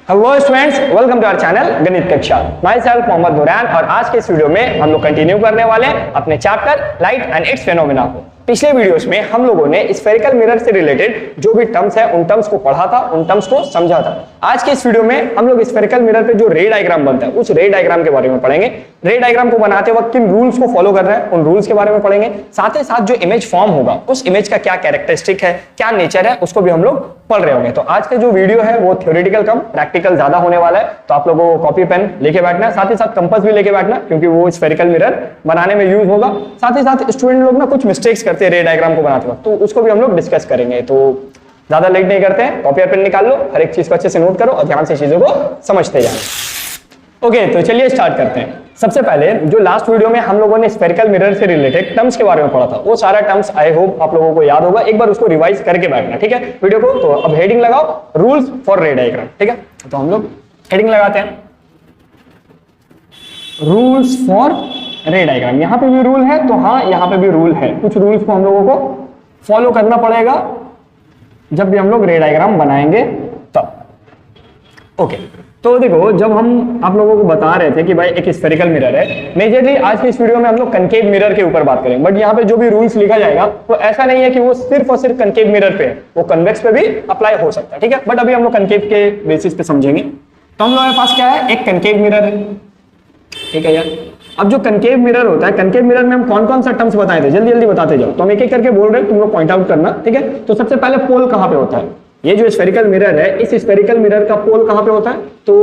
Hello students, welcome to our channel Ganit Kaksha. My self Mohammad Nooran और आज के इस वीडियो में हम लोग कंटिन्यू करने वाले हैं अपने chapter light and it's phenomena को। पिछले वीडियोस में हम लोगों ने स्फेरिकल मिरर से रिलेटेड जो भी टर्म्स है उन टर्म्स को पढ़ा था, उन टर्म्स को समझा था। आज के इस वीडियो में हम लोग स्फेरिकल मिरर पे जो रे डायग्राम बनता है उस रे डायग्राम के बारे में पढ़ेंगे। रे डायग्राम को बनाते वक्त किन रूल्स को फॉलो कर रहे हैं उन रूल्स के बारे में पढ़ेंगे। साथ ही साथ जो इमेज फॉर्म होगा उस इमेज का क्या कैरेक्टरिस्टिक है, क्या नेचर है, उसको भी हम लोग पढ़ रहे होंगे। तो आज का जो वीडियो है वो थ्योरेटिकल कम प्रैक्टिकल ज्यादा होने वाला है, तो आप लोगों को कॉपी पेन लेके बैठना, साथ ही साथ कंपास भी लेके बैठना, क्योंकि वो स्फेरिकल मिरर बनाने में यूज होगा। साथ ही साथ स्टूडेंट लोग ना कुछ मिस्टेक्स करते हैं रे डायग्राम को बनाते वक्त, तो उसको भी हम लोग डिस्कस करेंगे। तो ज्यादा लेट नहीं करते हैं, कॉपी और पेन निकाल लो, हर एक चीज को अच्छे से नोट करो और ध्यान से चीजों को समझते जाओ। ओके, तो चलिए स्टार्ट करते हैं। सबसे पहले जो लास्ट वीडियो में हम लोगों ने स्फेरिकल मिरर से रिलेटेड टर्म्स के बारे में पढ़ा था, वो सारा टर्म्स आई होप आप लोगों को याद होगा। एक बार उसको रिवाइज करके बैठना, ठीक है वीडियो को। तो अब हेडिंग लगाओ, रूल्स फॉर रे डायग्राम, ठीक है। तो हम लोग हेडिंग लगाते हैं, रूल्स फॉर रे डायग्राम। यहां पे भी रूल है, तो हाँ यहां पे भी रूल है। कुछ रूल्स को हम लोगों को फॉलो करना पड़ेगा जब भी हम लोग रे डायग्राम बनाएंगे तब। ओके, तो देखो, जब हम आप लोगों को बता रहे थे कि भाई एक स्फेरिकल मिरर है, मेजरली आज के इस वीडियो में हम लोग कनकेव मिरर के ऊपर बात करेंगे। बट यहाँ पे जो भी रूल्स लिखा जाएगा वो ऐसा नहीं है कि वो सिर्फ और सिर्फ कनकेव मिरर पे है, वो कन्वेक्स पे भी अप्लाई हो सकता है, ठीक है। बट अभी हम लोग कनकेव के बेसिस पे समझेंगे। तो हम लोगों के पास क्या है, एक कनकेव मिरर है, ठीक है यार। अब जो कनकेव मिरर होता है, कनकेव मिरर में हम कौन कौन सा टर्म्स बताए थे, जल्दी जल्दी बताते जाओ। तो हम एक एक करके बोल रहे हैं, तुम लोग पॉइंट आउट करना, ठीक है। तो सबसे पहले पोल कहाँ पे होता है, ये जो स्फेरिकल मिरर है, इस स्फेरिकल मिरर का पोल कहाँ पे होता है। तो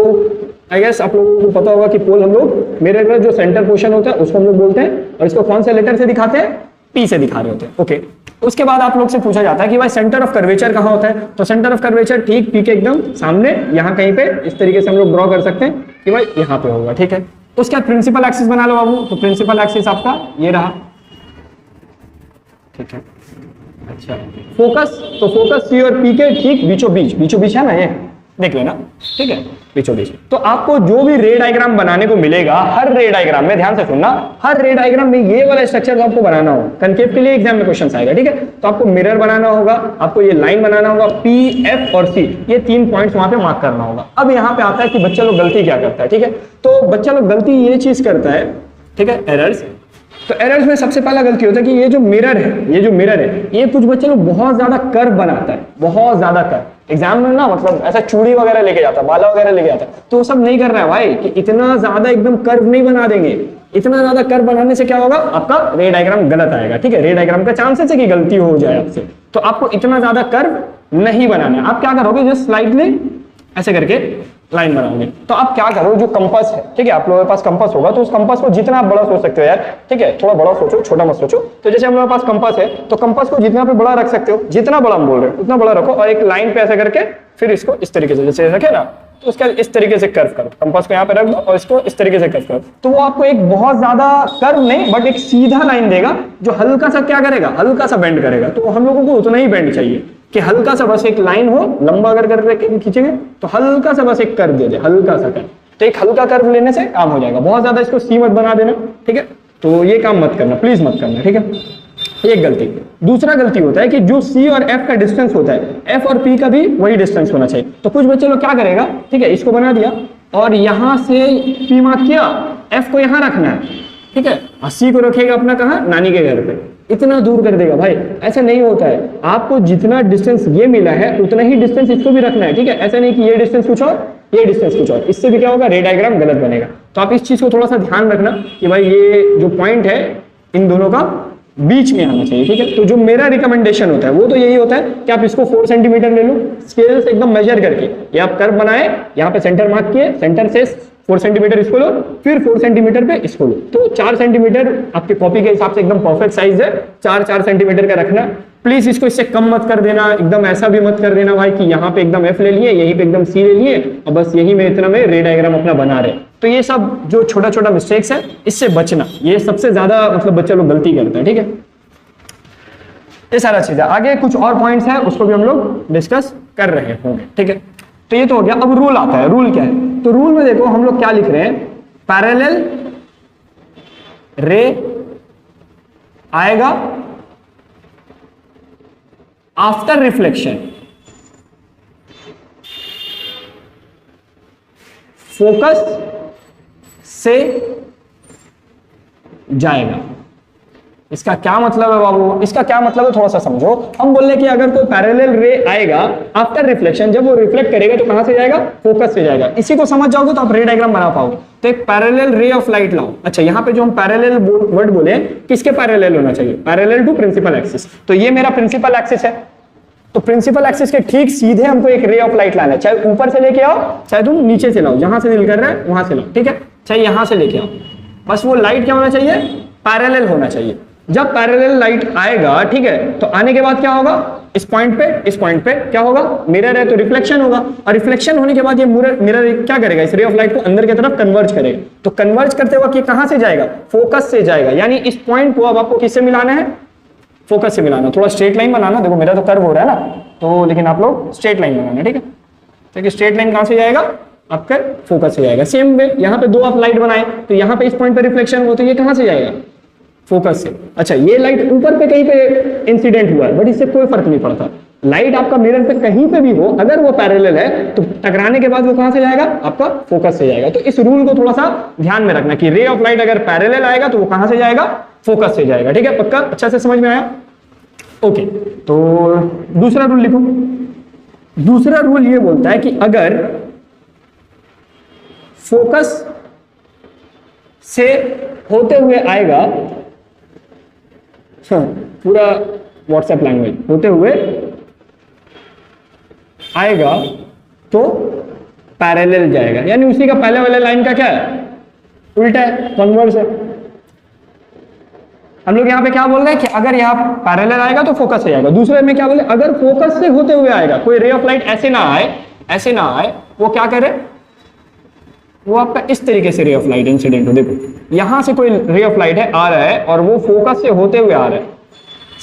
आई गेस आप लोगों को पता होगा कि पोल हम लोग मिरर का जो सेंटर पोर्शन होता है उसको हम लोग बोलते हैं, और इसको कौन से लेटर से दिखाते हैं, पी से दिखा रहे होते हैं। ओके, उसके बाद आप लोग से पूछा जाता है कि भाई सेंटर ऑफ कर्वेचर कहाँ होता है। तो सेंटर ऑफ कर्वेचर ठीक पी के एकदम सामने यहाँ कहीं पे इस तरीके से हम लोग ड्रॉ कर सकते हैं कि भाई यहाँ पे होगा, ठीक है। उसके बाद प्रिंसिपल एक्सिस बना लो बाबू। तो प्रिंसिपल एक्सिस आपका ये रहा, ठीक है। अच्छा, फोकस, तो फोकस सी और पी के ठीक बीचों बीच है ना, ये देख लेना, ठीक है, बीचों बीच। तो आपको जो भी रे डायग्राम बनाने को मिलेगा, हर रे डायग्राम में ध्यान से सुनना, हर रे डायग्राम में ये वाला स्ट्रक्चर आपको बनाना होगा। कनकेव के लिए एग्जाम में क्वेश्चन आएगा, ठीक है। तो आपको मिरर बनाना होगा, आपको ये लाइन बनाना होगा, पी, एफ और सी, ये 3 पॉइंट्स वहां पे मार्क करना होगा। अब यहाँ पे आता है कि बच्चा लोग गलती क्या करता है, ठीक है। तो बच्चा लोग गलती ये चीज करता है, ठीक है, एरर्स। तो एरर्स में सबसे पहला गलती होता है कि ये जो मिरर है, ये कुछ बच्चे लोग बहुत ज्यादा कर्व बनाता है, बहुत ज्यादा कर्व। एग्जाम में ना मतलब ऐसा चूड़ी वगैरह लेके जाता है, बाला वगैरह लेके जाता है, तो वो सब नहीं कर रहा है भाई, कि इतना ज्यादा एकदम कर्व नहीं बना देंगे। इतना ज्यादा कर्व बनाने से क्या होगा, आपका रे डायग्राम गलत आएगा, ठीक है। रे डायग्राम का चांसेस है कि गलती हो जाए आपसे, तो आपको इतना ज्यादा कर्व नहीं बनाना है। आप क्या करोगे, जस्ट स्लाइटली ऐसे करके लाइन बनाओगे। तो आप क्या करो, जो कंपास है, ठीक है, आप लोगों के पास कंपास होगा, तो उस कंपास को जितना आप बड़ा सोच सकते हो यार, ठीक है, थोड़ा बड़ा सोचो, छोटा मत सोचो। तो जैसे हम लोगों के पास कंपास है, तो कंपास को जितना पे बड़ा रख सकते हो, जितना बड़ा हम बोल रहे हो उतना बड़ा रखो, और एक लाइन पे ऐसे करके फिर इसको इस तरीके से जैसे रखे ना, तो उसका इस तरीके से कर्व करो, कंपास को यहाँ पे रख दो और इसको इस तरीके से कर्व करो। तो वो आपको एक बहुत ज्यादा कर्व नहीं बट एक सीधा लाइन देगा, जो हल्का सा क्या करेगा, हल्का सा बेंड करेगा। तो हम लोगों को उतना ही बेंड चाहिए कि हल्का सा बस एक लाइन हो, लंबा अगर करके खींचेंगे तो हल्का सा बस एक कर्व दे दे, हल्का सा कर्व। तो एक हल्का कर्व लेने से काम हो जाएगा, बहुत ज्यादा इसको सी मत बना देना, ठीक है। तो ये काम मत करना, प्लीज मत करना, ठीक है। एक गलती। दूसरा गलती होता है कि जो सी और एफ का डिस्टेंस होता है, एफ और पी का भी वही डिस्टेंस होना चाहिए। तो कुछ बच्चे लोग क्या करेगा, ठीक है, इसको बना दिया और यहां से पी मार्क किया, एफ को यहां रखना है, ठीक है, और सी को रखेगा अपना कहां, नानी के घर पे, इतना दूर कर देगा भाई। ऐसा नहीं होता है, आपको जितना डिस्टेंस ये मिला है उतना ही डिस्टेंस इसको भी रखना है, ठीक है। ऐसा नहीं कि ये डिस्टेंस कुछ और ये डिस्टेंस कुछ और, इससे भी क्या होगा, रे डायग्राम गलत बनेगा। तो आप इस चीज को थोड़ा सा ध्यान रखना कि भाई ये जो पॉइंट है इन दोनों का बीच में आना चाहिए, ठीक है। तो जो मेरा रिकमेंडेशन होता है वो तो यही होता है कि आप इसको 4 सेंटीमीटर ले लो, स्केल से एकदम मेजर करके, ये आप कर्व बनाए, यहाँ पे सेंटर मार्क किए, सेंटर से 4 सेंटीमीटर इसको लो, फिर 4 सेंटीमीटर पे इसको लो। तो 4 सेंटीमीटर आपके कॉपी के हिसाब से एकदम परफेक्ट साइज है, 4 सेंटीमीटर का रखना। प्लीज इसको इससे कम मत कर देना, एकदम ऐसा भी मत कर देना भाई कि यहाँ पे एकदम एफ ले लिए, यहीं पे एकदम सी ले लिए और बस यही में इतना में रे डायग्राम अपना बना रहे। तो ये सब जो छोटा छोटा मिस्टेक्स है इससे बचना, ये सबसे ज्यादा मतलब बच्चे लोग गलती करते हैं, ठीक है। ये सारा चीज है, आगे कुछ और पॉइंट्स है उसको भी हम लोग डिस्कस कर रहे होंगे, ठीक है। तो ये तो हो गया। अब रूल आता है, रूल क्या है, तो रूल में देखो हम लोग क्या लिख रहे हैं, पैरेलल रे आएगा आफ्टर रिफ्लेक्शन, फोकस से जाएगा। इसका क्या मतलब है बाबू? इसका क्या मतलब है थोड़ा सा समझो। हम बोल रहे कि अगर कोई पैरेलल रे आएगा आफ्टर रिफ्लेक्शन, जब वो रिफ्लेक्ट करेगा तो कहां से जाएगा? फोकस से जाएगा। इसी को समझ जाओगे तो आप रे डायग्राम बना पाओगे। तो एक पैरेलल रे ऑफ लाइट लाओ। अच्छा, यहां पे जो हम पैरेलल वर्ड बोले, किसके पैरेलल होना चाहिए? Parallel to principal axis. तो ये मेरा प्रिंसिपल एक्सिस है, तो प्रिंसिपल एक्सिस के ठीक सीधे हमको एक रे ऑफ लाइट लाना है। चाहे ऊपर से लेके आओ, चाहे तुम नीचे से लाओ, जहां से दिल कर रहा है वहां से लाओ, ठीक है? चाहे यहां से लेके आओ, बस वो लाइट क्या होना चाहिए? पैरेलल होना चाहिए। जब पैरेलल लाइट आएगा, ठीक है, तो आने के बाद क्या होगा? इस पॉइंट पे क्या होगा? मिरर है तो रिफ्लेक्शन होगा, और रिफ्लेक्शन होने के बाद ये मिरर क्या करेगा? इस रे ऑफ लाइट को अंदर की तरफ कन्वर्ज करेगा। तो कन्वर्ज करते वक्त ये कहां से जाएगा? फोकस से जाएगा। यानी इस पॉइंट को अब आपको किससे मिलाना है? फोकस से मिलाना। थोड़ा स्ट्रेट लाइन बनाना, देखो मेरा तो कर्व हो रहा है ना, तो लेकिन आप लोग स्ट्रेट लाइन बनाना, ठीक है? तो स्ट्रेट लाइन कहां से जाएगा? आपका फोकस से जाएगा। सेम वे यहाँ पे दो आप लाइट बनाए, तो यहाँ पे इस पॉइंट पे रिफ्लेक्शन हो, तो ये कहां से जाएगा? फोकस से। अच्छा, ये लाइट ऊपर पे कहीं पे इंसिडेंट हुआ है, बट इससे कोई फर्क नहीं पड़ता। लाइट आपका मिरर पे कहीं पे भी हो, अगर वो पैरेलल है तो टकराने के बाद वो कहां से जाएगा? आपका फोकस से जाएगा। तो इस रूल को थोड़ा सा ध्यान में रखना कि रे ऑफ लाइट अगर पैरेलल आएगा तो वो कहां से जाएगा? फोकस से जाएगा, ठीक है? पक्का अच्छा से समझ में आया? ओके, तो दूसरा रूल लिखो। दूसरा रूल ये बोलता है कि अगर फोकस से होते हुए आएगा, पूरा व्हाट्सएप लैंग्वेज, होते हुए आएगा तो पैरेलल जाएगा। यानी उसी का पहले वाले लाइन का क्या है? उल्टा है, कन्वर्स है। हम लोग यहां पे क्या बोल रहे हैं कि अगर यहां पैरेलल आएगा तो फोकस से जाएगा। दूसरे में क्या बोले? अगर फोकस से होते हुए आएगा, कोई रे ऑफ लाइट ऐसे ना आए, वो क्या करे? वो आपका इस तरीके से रे ऑफ लाइट इंसिडेंट हो। देखो यहां से कोई रे ऑफ लाइट है, आ रहा है, और वो फोकस से होते हुए आ रहा है।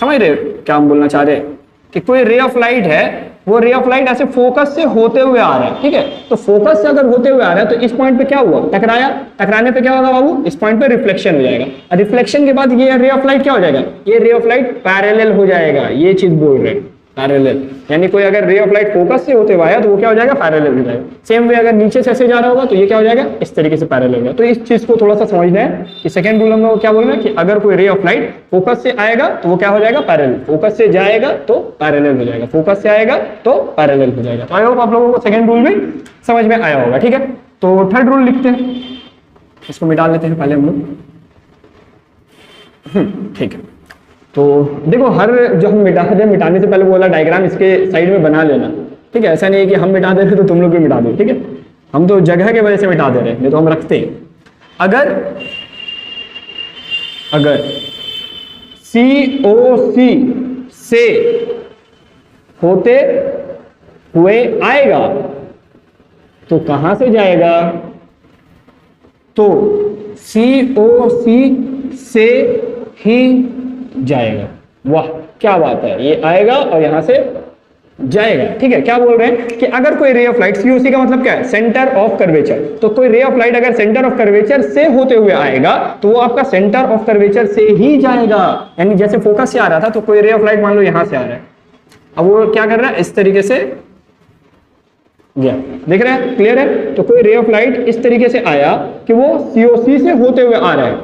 समझ रहे क्या हम बोलना चाह रहे हैं? कि कोई रे ऑफ लाइट है, वो रे ऑफ लाइट ऐसे फोकस से होते हुए आ रहा है, ठीक है? तो फोकस से अगर होते हुए आ रहा है तो इस पॉइंट पे क्या हुआ? टकराया। टकराने पे क्या होगा बाबू? इस पॉइंट पे रिफ्लेक्शन हो जाएगा, और रिफ्लेक्शन के बाद ये रे ऑफ लाइट क्या हो जाएगा? ये रे ऑफ लाइट पैरेलल हो जाएगा। ये चीज बोल रहे हैं, पैरेलल। यानी कोई अगर रे ऑफ लाइट फोकस से होते हुए आया तो वो क्या हो जाएगा? पैरेलल हो जाएगा। सेम वे अगर नीचे से ऐसे जा रहा होगा तो ये क्या हो जाएगा? इस तरीके से पैरेलल हो जाएगा। तो इस चीज को थोड़ा सा समझना है कि सेकंड रूल हम लोग क्या बोल रहे हैं कि अगर कोई रे ऑफ लाइट फोकस से आएगा तो वो क्या हो जाएगा? पैरेलल। फोकस से जाएगा तो पैरेलल हो जाएगा, फोकस से आएगा तो पैरेलल हो जाएगा। तो आई होप आप लोगों को सेकंड रूल भी समझ में आया होगा, ठीक है? तो थर्ड रूल लिखते हैं, इसको मिटा लेते हैं पहले हम लोग, ठीक है? तो देखो, हर जो हम मिटाने से पहले वो वाला डायग्राम इसके साइड में बना लेना, ठीक है? ऐसा नहीं है कि हम मिटा दे रहे तो तुम लोग भी मिटा दो, ठीक है? हम तो जगह की वजह से मिटा दे रहे हैं, नहीं तो हम रखते हैं। अगर COC से होते हुए आएगा तो कहां से जाएगा? तो COC से ही जाएगा। वाह, क्या बात है! ये आएगा और यहां से जाएगा, ठीक है? क्या बोल रहे हैं कि अगर कोई रे ऑफ लाइट, COC का मतलब क्या है? Centre of curvature. तो कोई रे ऑफ लाइट अगर सेंटर ऑफ कर्वेचर से होते हुए आएगा तो वो आपका सेंटर ऑफ कर्वेचर से ही जाएगा। यानी जैसे फोकस से आ रहा था तो कोई रे ऑफ लाइट मान लो यहां से आ रहा है, अब वो क्या कर रहा है? इस तरीके से गया, देख रहे हैं? क्लियर है? तो कोई रे ऑफ लाइट इस तरीके से आया कि वो COC से होते हुए आ रहा है,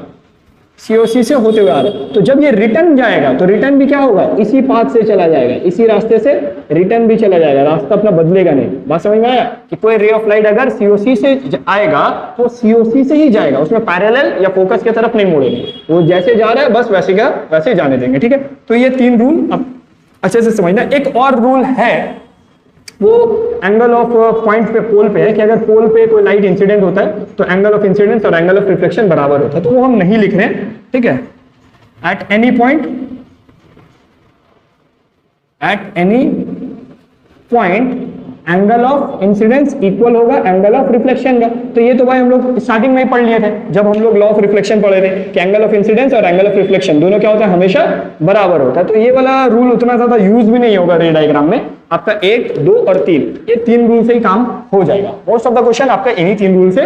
COC से होते हुए आ रहा है। तो जब ये रिटर्न जाएगा तो रिटर्न भी क्या होगा? इसी पाथ से चला जाएगा, इसी रास्ते से रिटर्न भी चला जाएगा, रास्ता अपना बदलेगा नहीं। बात समझ में आया? कि कोई रे ऑफ लाइट अगर COC से आएगा तो COC से ही जाएगा, उसमें पैरेलल या फोकस की तरफ नहीं मुड़ेंगे। वो जैसे जा रहा है बस वैसे का वैसे जाने देंगे, ठीक है? तो ये तीन रूल अब अच्छे से समझना। एक और रूल है, वो एंगल ऑफ पॉइंट पे, पोल पे है, कि अगर पोल पे कोई लाइट इंसिडेंट होता है तो एंगल ऑफ इंसिडेंस और एंगल ऑफ रिफ्लेक्शन बराबर होता है। तो वो हम नहीं लिख रहे हैं, ठीक है? At any point angle of incidence equal होगा एंगल ऑफ रिफ्लेक्शन का। तो ये तो भाई हम लोग स्टार्टिंग में ही पढ़ लिए थे जब हम लोग लॉ ऑफ रिफ्लेक्शन पढ़े थे कि एंगल ऑफ इंसिडेंस और एंगल ऑफ रिफ्लेक्शन दोनों क्या होता है? हमेशा बराबर होता है। तो ये वाला रूल उतना ज्यादा यूज भी नहीं होगा रे डायग्राम में। आपका 1, 2 और 3, ये 3 रूल से ही काम हो जाएगा। मोस्ट ऑफ द क्वेश्चन आपका इन्हीं 3 रूल से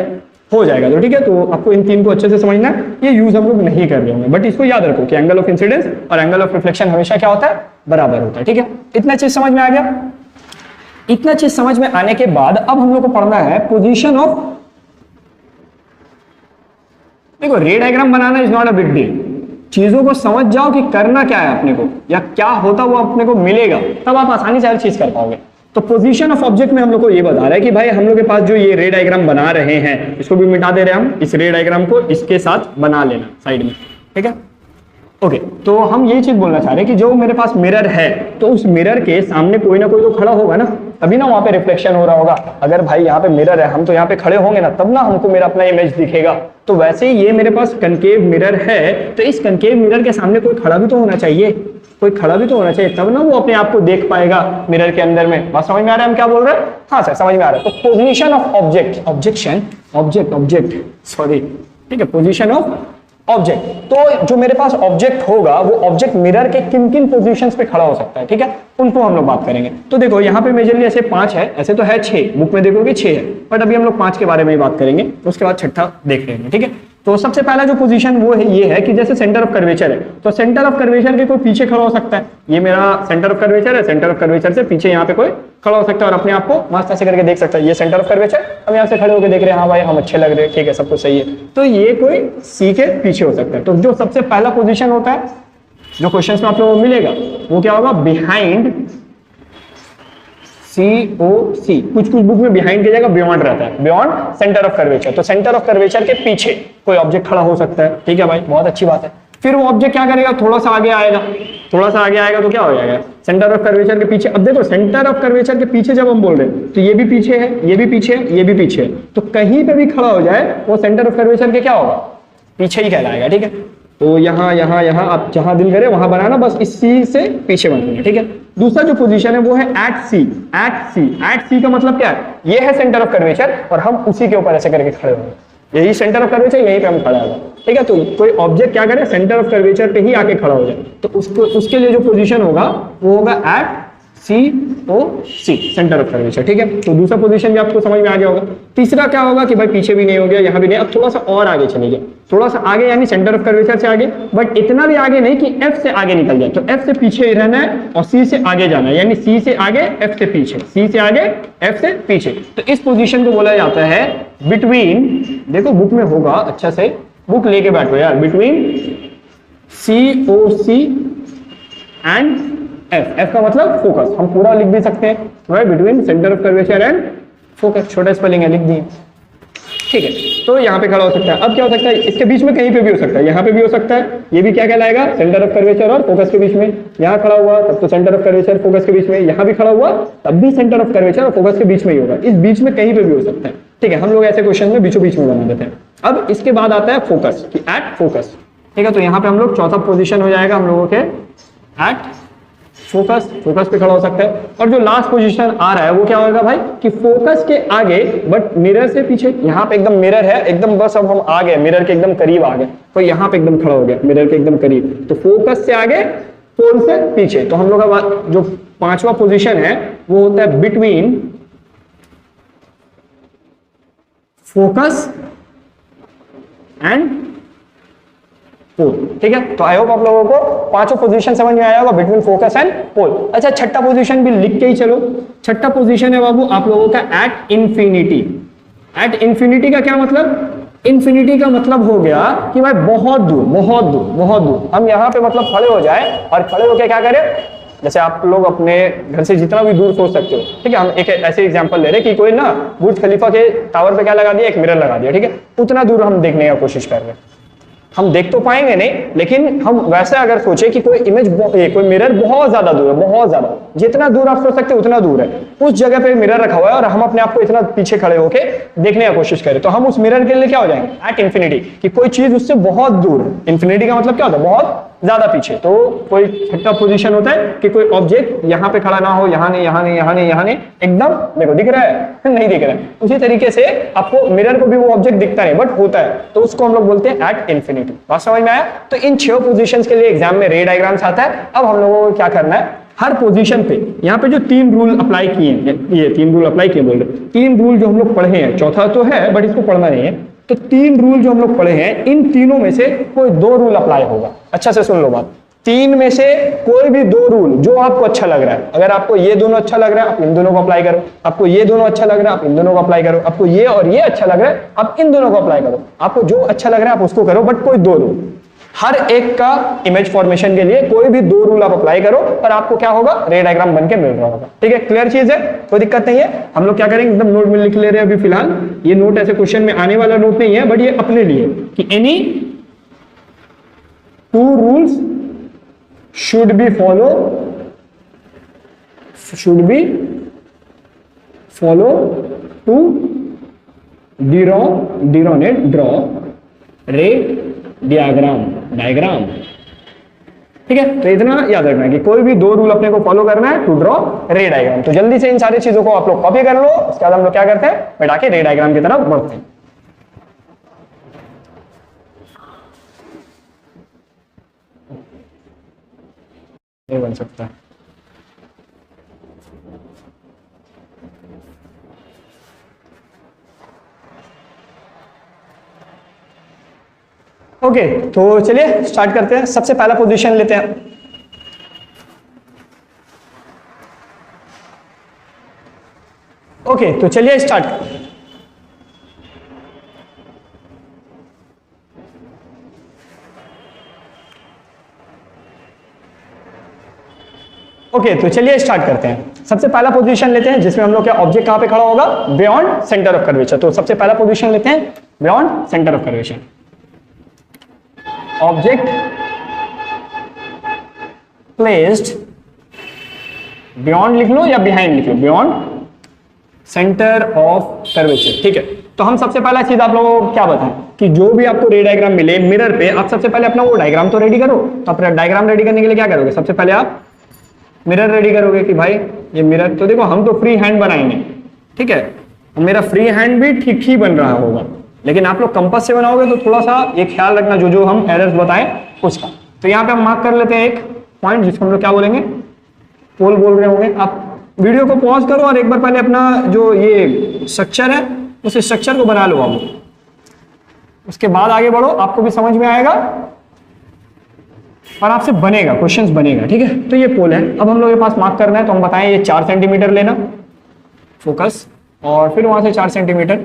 हो जाएगा। तो ठीक है, तो आपको इन 3 को अच्छे से समझना है। ये यूज हम लोग नहीं कर रहे होंगे, बट इसको याद रखो कि एंगल ऑफ इंसिडेंस और एंगल ऑफ रिफ्लेक्शन हमेशा क्या होता है? बराबर होता है। ठीक है, इतना चीज समझ में आ गया। इतना चीज समझ में आने के बाद अब हम लोग को पढ़ना है पोजीशन ऑफ देखो रे diagram banana is not a big deal, चीजों को समझ जाओ कि करना क्या है अपने को या क्या होता वो अपने को मिलेगा, तब आप आसानी से हर चीज कर पाओगे। तो पोजीशन ऑफ ऑब्जेक्ट में हम लोग को ये बता रहा है कि भाई हम लोग के पास जो ये रे डायग्राम बना रहे हैं, इसको भी मिटा दे रहे हैं हम, इस रे डायग्राम को इसके साथ बना लेना साइड में, ठीक है। ओके, तो हम ये चीज बोलना चाह रहे हैं कि जो मेरे पास मिरर है, तो उस मिरर के सामने कोई ना कोई तो खड़ा होगा ना, तभी ना वहां पे रिफ्लेक्शन हो रहा होगा। अगर भाई यहाँ पे मिरर है, हम तो यहाँ पे खड़े होंगे ना, तब ना हमको मेरा अपना इमेज दिखेगा। तो वैसे ही ये मेरे पास कनकेव मिरर है, तो इस कनकेव मिरर के सामने कोई खड़ा भी तो होना चाहिए, कोई खड़ा भी तो होना चाहिए, तब ना वो अपने आप को देख पाएगा मिरर के अंदर में। बात समझ में आ रहा है हम क्या बोल रहे हैं? हाँ सर समझ में आ रहा है। तो पोजीशन ऑफ ऑब्जेक्ट सॉरी, ठीक है, पोजीशन ऑफ ऑब्जेक्ट। तो जो मेरे पास ऑब्जेक्ट होगा वो ऑब्जेक्ट मिरर के किन किन पोजीशंस पे खड़ा हो सकता है, ठीक है, उनको हम लोग बात करेंगे। तो देखो यहाँ पे मेजरली ऐसे 5 है, ऐसे तो है 6, बुक में देखोगे 6 है, बट अभी हम लोग 5 के बारे में ही बात करेंगे, उसके बाद छठा देख लेंगे, ठीक है। तो सबसे पहला जो पोजीशन वो है ये है कि जैसे सेंटर ऑफ कर्वेचर है, तो सेंटर ऑफ कर्वेचर के कोई पीछे खड़ा हो सकता है। ये मेरा सेंटर ऑफ कर्वेचर है, सेंटर ऑफ कर्वेचर से पीछे यहाँ पे कोई खड़ा हो सकता है और अपने आप को मस्त ऐसे करके देख सकता है। ये सेंटर ऑफ कर्वेचर, हम यहाँ से खड़े होकर देख रहे हैं, हाँ भाई हम अच्छे लग रहे हैं, ठीक है, सब कुछ सही है। तो ये कोई सी के पीछे हो सकता है। तो जो सबसे पहला पोजीशन होता है जो क्वेश्चन में आप लोगों को मिलेगा वो क्या होगा? Behind COC। कुछ बुक में बिहाइंड की जगह बियॉन्ड रहता है, बियॉन्ड सेंटर ऑफ कर्वेचर। तो सेंटर ऑफ कर्वेचर के पीछे कोई ऑब्जेक्ट खड़ा हो सकता है, ठीक है भाई, बहुत अच्छी बात है। फिर वो ऑब्जेक्ट क्या करेगा? थोड़ा सा आगे आएगा, थोड़ा सा आगे आएगा तो क्या हो जाएगा? सेंटर ऑफ कर्वेचर के पीछे। अब देखो सेंटर ऑफ कर्वेचर के पीछे जब हम बोल रहे हैं तो ये भी पीछे है, ये भी पीछे है, ये भी पीछे है, तो कहीं पे भी खड़ा हो जाए वो सेंटर ऑफ कर्वेचर के क्या होगा? पीछे ही कहलाएगा, ठीक है। तो यहाँ यहाँ यहाँ आप जहां दिल करे वहां बनाना, बस इस सी से पीछे बनाना, ठीक है। दूसरा जो पोजीशन है वो है एट सी। एट सी का मतलब क्या है? ये है सेंटर ऑफ कर्वेचर और हम उसी के ऊपर ऐसे करके खड़े होंगे, यही सेंटर ऑफ कर्वेचर, यहीं पे हम खड़ा होगा, ठीक है। तो कोई ऑब्जेक्ट क्या करे? सेंटर ऑफ कर्वेचर पे ही आके खड़ा हो जाए, तो उसको उसके लिए जो पोजीशन होगा वो होगा at COC, centre of curvature, ठीक है। तो दूसरा पोजीशन भी आपको समझ में आ गया होगा। तीसरा क्या होगा कि भाई पीछे भी नहीं हो गया, यहाँ भी नहीं, अब थोड़ा सा और आगे चले गए, थोड़ा सा आगे यानी सेंटर ऑफ कर्वेचर से आगे, बट इतना भी आगे नहीं कि F से आगे निकल जाए। तो F से पीछे ही रहना है और C से आगे जाना है, यानी C से आगे F से पीछे, C से आगे F से पीछे। तो इस पोजीशन को बोला जाता है बिटवीन, देखो बुक में होगा, अच्छा से बुक लेके बैठो यार, बिटवीन COC एंड F का मतलब फोकस, हम पूरा लिख भी सकते हैं, right, between centre of curvature and focus, छोटा स्पेलिंग है, लिख दिए, ठीक है। तो यहाँ पे खड़ा हो सकता है। अब क्या हो सकता है? इसके बीच में कहीं पे भी हो सकता है, यहाँ पे भी हो सकता है, ये भी क्या कहलाएगा? सेंटर ऑफ कर्वेचर और फोकस के बीच में। यहाँ खड़ा हुआ तब तो सेंटर ऑफ कर्वेचर फोकस के बीच में, यहाँ भी खड़ा हुआ तब भी सेंटर ऑफ कर्वेचर और फोकस के बीच में ही होगा, इस बीच में कहीं पे भी हो सकता है, ठीक है। हम लोग ऐसे क्वेश्चन में बीचों बीच में बना देते हैं। अब इसके बाद आता है फोकस, कि एट फोकस, ठीक है। तो यहाँ पे हम लोग चौथा पोजिशन हो जाएगा हम लोगों के एट फोकस पे खड़ा हो सकता है। और जो लास्ट पोजीशन आ रहा है वो क्या होगा भाई? कि फोकस के आगे बट मिरर से पीछे। यहाँ पे एकदम मिरर है, एकदम बस अब हम आ गए मिरर के एकदम करीब आ गए, तो यहाँ पे एकदम खड़ा हो गया मिरर के एकदम करीब, तो फोकस से आगे पोल से पीछे। तो हम लोग का जो पांचवा पोजीशन है वो होता है बिटवीन फोकस एंड पोल, ठीक है। तो आई होप आप लोगों को पांचों पोजीशन समझ में आया होगा, बिटवीन फोकस एंड पोल। अच्छा, छठा पोजीशन भी लिख के ही चलो। छठा पोजीशन है बाबू आप लोगों का एट इंफिनिटी। एट इंफिनिटी का क्या मतलब? इंफिनिटी का मतलब हो गया कि भाई बहुत दूर, बहुत दूर, बहुत दूर। हम यहाँ पे मतलब खड़े हो जाए और खड़े होकर क्या करें? जैसे आप लोग अपने घर से जितना भी दूर सोच सकते हो, ठीक है। हम एक ऐसे एग्जांपल ले रहे कि कोई ना बुर्ज खलीफा के टावर पे क्या लगा दिया? एक मिरर लगा दिया, ठीक है। उतना दूर हम देखने का कोशिश कर रहे हैं, हम देख तो पाएंगे नहीं, लेकिन हम वैसे अगर सोचे कि कोई इमेज, कोई मिरर बहुत ज्यादा दूर है, बहुत ज्यादा, जितना दूर आप सोच सकते हो उतना दूर है, उस जगह पे मिरर रखा हुआ है और हम अपने आप को इतना पीछे खड़े होके देखने की कोशिश करें, तो हम उस मिरर के लिए क्या हो जाएंगे? एट इंफिनिटी, कि कोई चीज उससे बहुत दूर है। इंफिनिटी का मतलब क्या होता है? बहुत ज्यादा पीछे। तो कोई छठा पोजीशन होता है कि कोई ऑब्जेक्ट यहाँ पे खड़ा ना हो, यहाँ नहीं, यहाँ नहीं, यहाँ नहीं, यहाँ नहीं, एकदम देखो दिख रहा है नहीं दिख रहा है, उसी तरीके से आपको मिरर को भी वो ऑब्जेक्ट दिखता नहीं बट होता है, तो उसको हम लोग बोलते हैं एट इंफिनिटी। बात समझ में आया? तो इन 6 पोजीशंस के लिए एग्जाम में रे डायग्राम्स आता है। अब हम लोगों को क्या करना है? हर पोजीशन पे यहाँ पे जो 3 रूल अप्लाई किए हैं, ये 3 रूल अप्लाई किए बोल रहे, 3 रूल जो हम लोग पढ़े हैं, चौथा तो है बट इसको पढ़ना नहीं है, तो 3 रूल जो हम लोग पढ़े हैं, इन तीनों में से कोई 2 रूल अप्लाई होगा। अच्छा से सुन लो बात, तीन में से कोई भी दो रूल जो आपको अच्छा लग रहा है, अगर आपको ये दोनों अच्छा लग रहा है आप इन दोनों को अप्लाई करो, आपको ये दोनों अच्छा लग रहा है आप इन दोनों को अप्लाई करो, आपको ये और ये अच्छा लग रहा है आप इन दोनों को अप्लाई करो, आपको जो अच्छा लग रहा है आप उसको करो, बट कोई दो रूल, हर एक का इमेज फॉर्मेशन के लिए कोई भी दो रूल आप अप्लाई करो और आपको क्या होगा, रे डायग्राम बन के मिल रहा होगा। ठीक है, क्लियर चीज है, कोई दिक्कत नहीं है। हम लोग क्या करेंगे, एकदम नोट में लिख ले रहे हैं अभी फिलहाल, ये नोट ऐसे क्वेश्चन में आने वाला नोट नहीं है, बट ये अपने लिए कि any two rules should be follow to draw रे डायग्राम। ठीक है, तो इतना याद रखना है कि कोई भी दो रूल अपने को फॉलो करना है टू ड्रॉ रे डायग्राम। तो जल्दी से इन सारी चीजों को आप लोग कॉपी कर लो, उसके बाद हम लोग क्या करते हैं, बैठा के रे डायग्राम की तरफ बढ़ते हैं। ये बन सकता है। ओके, तो चलिए स्टार्ट करते हैं। सबसे पहला पोजीशन लेते हैं। ओके, तो चलिए स्टार्ट। ओके, तो चलिए स्टार्ट करते हैं। सबसे पहला पोजीशन लेते हैं जिसमें हम लोग क्या, ऑब्जेक्ट कहां पे खड़ा होगा, बियॉन्ड सेंटर ऑफ कर्वेचर। तो सबसे पहला पोजीशन लेते हैं beyond centre of curvature. Object placed beyond लिख लो या बिहाइंड लिख लो, बियॉन्ड सेंटर ऑफ कर्वेचर। ठीक है, तो हम सबसे पहला चीज आप लोगों को क्या बताएं कि जो भी आपको रे डायग्राम मिले मिरर पे, आप सबसे पहले अपना वो डायग्राम तो रेडी करो। तो आप डायग्राम रेडी करने के लिए क्या करोगे, सबसे पहले आप मिरर रेडी करोगे कि भाई ये मिरर, तो देखो हम तो फ्री हैंड बनाएंगे, ठीक है, मेरा फ्री हैंड भी ठीक ही बन रहा होगा, लेकिन आप लोग कंपास से बनाओगे तो थोड़ा सा ये ख्याल रखना जो जो हम एरर्स बताएं उसका। तो यहाँ पे हम मार्क कर लेते हैं एक पॉइंट जिसको हम लोग क्या बोलेंगे, पोल बोल रहे होंगे। आप वीडियो को पॉज करो और एक बार पहले अपना जो ये स्ट्रक्चर है उस स्ट्रक्चर को बना लो आप, उसके बाद आगे बढ़ो, आपको भी समझ में आएगा और आपसे बनेगा, क्वेश्चंस बनेगा। ठीक है, तो ये पोल है। अब हम लोग के पास मार्क करना है, तो हम बताएं ये 4 सेंटीमीटर लेना फोकस, और फिर वहां से 4 centimetre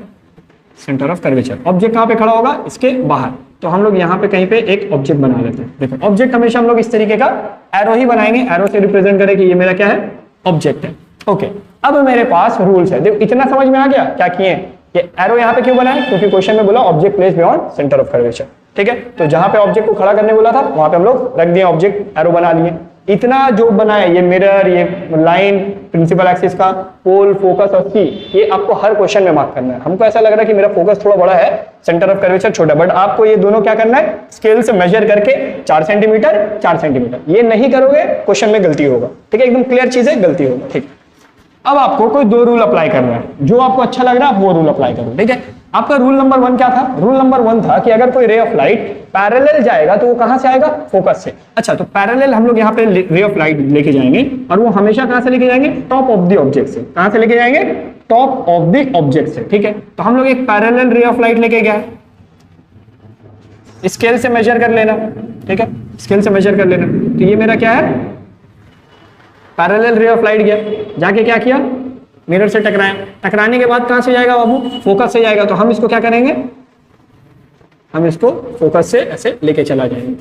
centre of curvature. Object कहां पे खड़ा होगा, इसके बाहर। तो हम लोग यहाँ पे कहीं पे एक ऑब्जेक्ट बना लेते हैं। देखो ऑब्जेक्ट हमेशा हम लोग इस तरीके का एरो ही बनाएंगे, एरो से रिप्रेजेंट करें कि ये मेरा क्या है, ऑब्जेक्ट है। ओके, अब मेरे पास रूल्स है। देखो इतना समझ में आ गया क्या किए, ये एरो यहाँ पे क्यों बनाए, क्योंकि क्वेश्चन में बोला object place beyond centre of curvature. ठीक है, तो जहां पे ऑब्जेक्ट को खड़ा करने बोला था वहां पे हम लोग रख दिए ऑब्जेक्ट, एरो बना लिए। इतना जो बनाया, ये मिरर, ये लाइन, प्रिंसिपल एक्सिस का, पोल, फोकस और सी, ये आपको हर क्वेश्चन में मार्क करना है। हमको ऐसा लग रहा है कि मेरा फोकस थोड़ा बड़ा है, सेंटर ऑफ कर्वेचर छोटा, बट आपको ये दोनों क्या करना है, स्केल से मेजर करके 4 सेंटीमीटर 4 सेंटीमीटर। ये नहीं करोगे क्वेश्चन में गलती होगा। ठीक है, एकदम क्लियर चीज है, गलती होगा। ठीक, अब आपको कोई दो रूल अप्लाई करना है, जो आपको अच्छा लग रहा है आप वो रूल अप्लाई करो। ठीक है, आपका रूल नंबर 1 क्या था, रूल नंबर 1 था कि अगर कोई रे ऑफ लाइट पैरेलल जाएगा तो वो कहां से आएगा, फोकस से। अच्छा, तो पैरेलल हम लोग यहाँ पे रे ऑफ लाइट लेके जाएंगे और वो हमेशा कहां से लेके जाएंगे, टॉप ऑफ द ऑब्जेक्ट से। कहां से लेके जाएंगे, टॉप ऑफ द ऑब्जेक्ट से। ठीक है, तो हम लोग एक पैरेलल रे ऑफ लाइट लेके गए, स्केल से मेजर कर लेना। ठीक है, स्केल से मेजर कर लेना। तो ये मेरा क्या है, पैरेलल रे ऑफ लाइट गया, जाके क्या किया, मिरर से टकराया। टकराने के बाद कहां से जाएगा बाबू, फोकस से जाएगा। तो हम इसको क्या करेंगे, हम इसको फोकस से ऐसे लेके चला जाएंगे।